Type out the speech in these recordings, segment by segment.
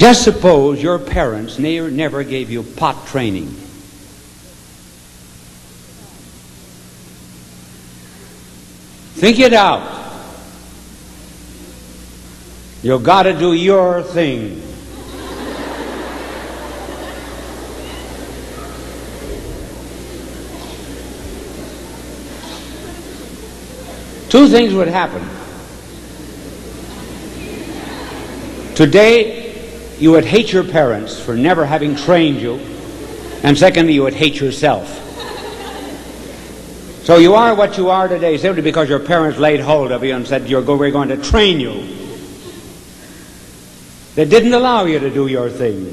Just suppose your parents never gave you pot training. Think it out. You've got to do your thing. Two things would happen. Today, you would hate your parents for never having trained you, and secondly, you would hate yourself. So you are what you are today simply because your parents laid hold of you and said, we're going to train you. They didn't allow you to do your thing.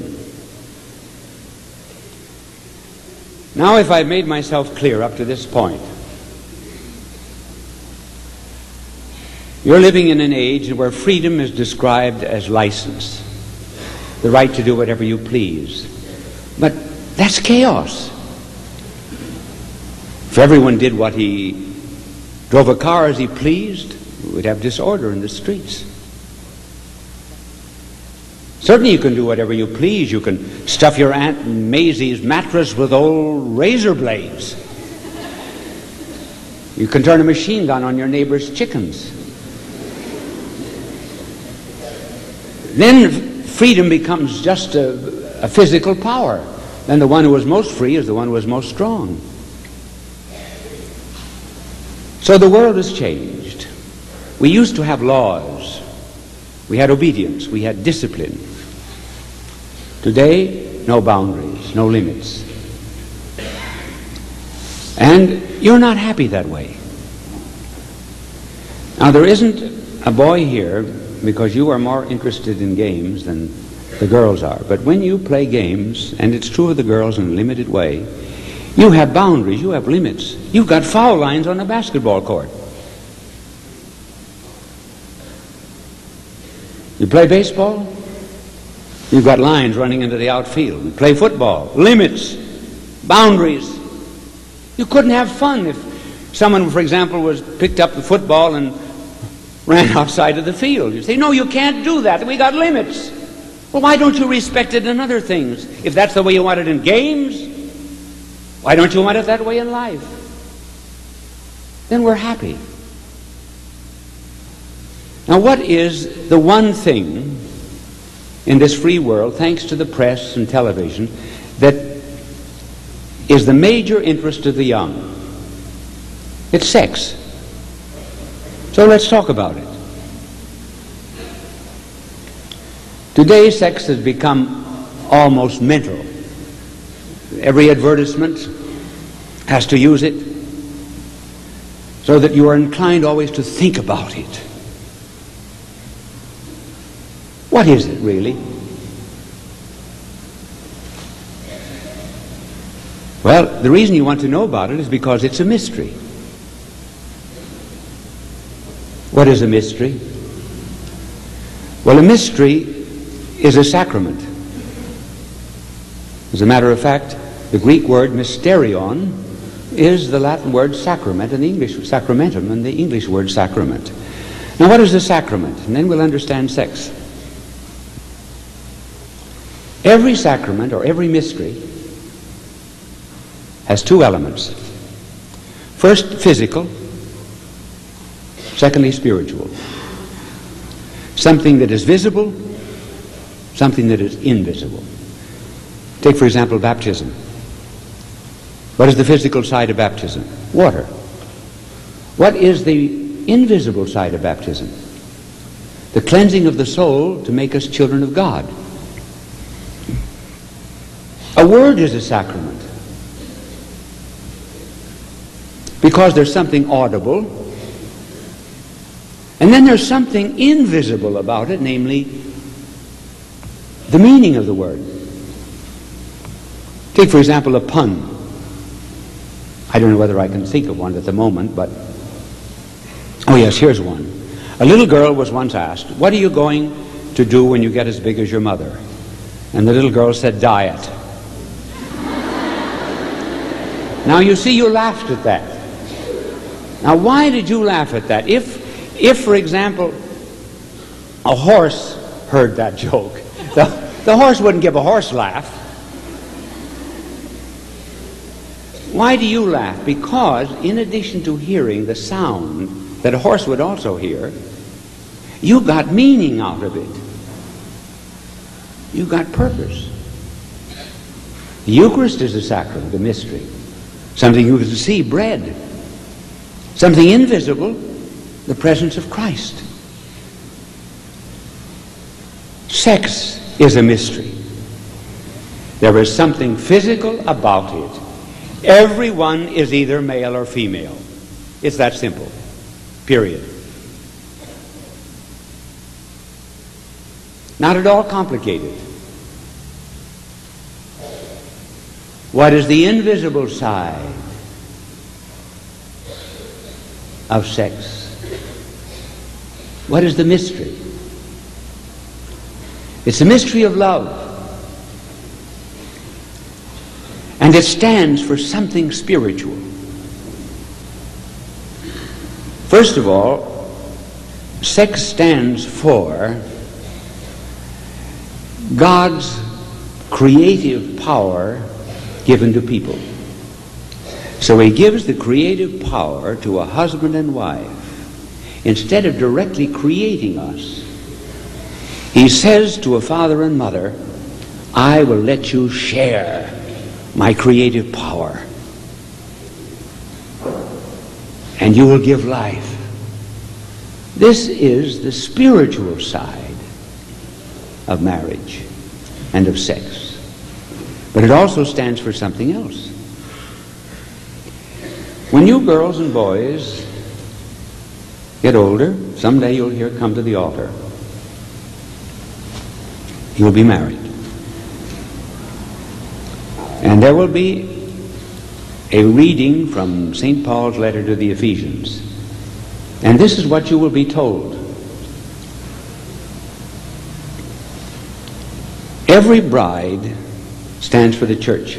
Now, if I've made myself clear up to this point, you're living in an age where freedom is described as license, the right to do whatever you please. But that's chaos. If everyone did what he drove a car as he pleased, we'd have disorder in the streets. Certainly you can do whatever you please. You can stuff your Aunt Maisie's mattress with old razor blades. You can turn a machine gun on your neighbor's chickens. Then freedom becomes just a physical power. Then the one who is most free is the one who is most strong. So the world has changed. We used to have laws. We had obedience. We had discipline. Today, no boundaries, no limits. And you're not happy that way. Now, there isn't a boy here, because you are more interested in games than the girls are. But when you play games, and it's true of the girls in a limited way, you have boundaries, you have limits. You've got foul lines on a basketball court. You play baseball, you've got lines running into the outfield. You play football, limits, boundaries. You couldn't have fun if someone, for example, picked up the football and ran outside of the field. You say, no, you can't do that. We got limits. Well, why don't you respect it in other things? If that's the way you want it in games, why don't you want it that way in life? Then we're happy. Now, what is the one thing in this free world, thanks to the press and television, that is the major interest of the young? It's sex. So let's talk about it. Today, sex has become almost mental. Every advertisement has to use it so that you are inclined always to think about it. What is it really? Well, the reason you want to know about it is because it's a mystery. What is a mystery? Well, a mystery is a sacrament. As a matter of fact, the Greek word mysterion is the Latin word sacrament and the English sacramentum and the English word sacrament. Now, what is a sacrament? And then we'll understand sex. Every sacrament or every mystery has two elements. First, physical. Secondly, spiritual. Something that is visible, something that is invisible. Take, for example, baptism. What is the physical side of baptism? Water. What is the invisible side of baptism? The cleansing of the soul to make us children of God. A word is a sacrament because there's something audible, and then there's something invisible about it, namely the meaning of the word. Take, for example, a pun. I don't know whether I can think of one at the moment, but oh yes, here's one. A little girl was once asked, what are you going to do when you get as big as your mother? And the little girl said, diet. Now you see, you laughed at that. Now why did you laugh at that? If for example, a horse heard that joke, the The horse wouldn't give a horse laugh. Why do you laugh? Because in addition to hearing the sound that a horse would also hear, you got meaning out of it. You got purpose. The Eucharist is a sacrament, a mystery. Something you can see, bread. Something invisible, the presence of Christ. Sex is a mystery. There is something physical about it. Everyone is either male or female. It's that simple. Period. Not at all complicated. What is the invisible side of sex? What is the mystery? It's a mystery of love. And it stands for something spiritual. First of all, sex stands for God's creative power given to people. So he gives the creative power to a husband and wife. Instead of directly creating us, he says to a father and mother, I will let you share my creative power, and you will give life. This is the spiritual side of marriage and of sex. But it also stands for something else. When you girls and boys get older, someday you'll hear come to the altar. You'll be married. And there will be a reading from St. Paul's letter to the Ephesians. And this is what you will be told. Every bride stands for the church.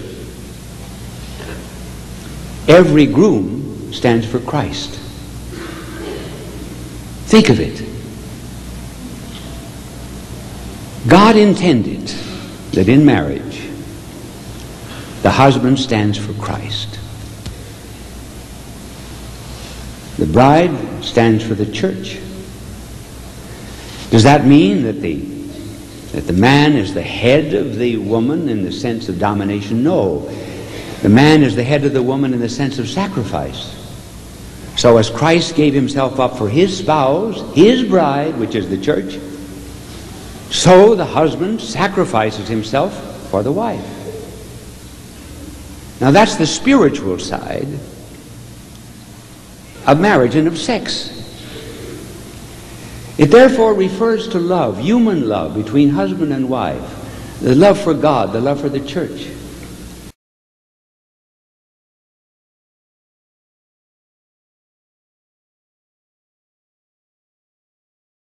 Every groom stands for Christ. Think of it. God intended that in marriage, the husband stands for Christ. The bride stands for the church. Does that mean that the man is the head of the woman in the sense of domination? No. The man is the head of the woman in the sense of sacrifice. So as Christ gave himself up for his spouse, his bride, which is the church, so the husband sacrifices himself for the wife. Now that's the spiritual side of marriage and of sex. It therefore refers to love, human love between husband and wife, the love for God, the love for the church.